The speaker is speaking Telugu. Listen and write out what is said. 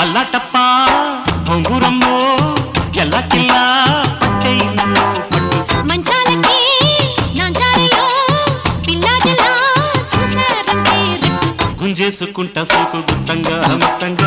అల్లాటప్ప బొంగురమ్మో ఎల్లా కిల్లా పట్టేయన్నో పట్టు మంచాలకి నాంచారలో పిల్లాజలా చూసారంటే గుంజేసుకుంటా సోకు గుత్తంగా మిత్తంగా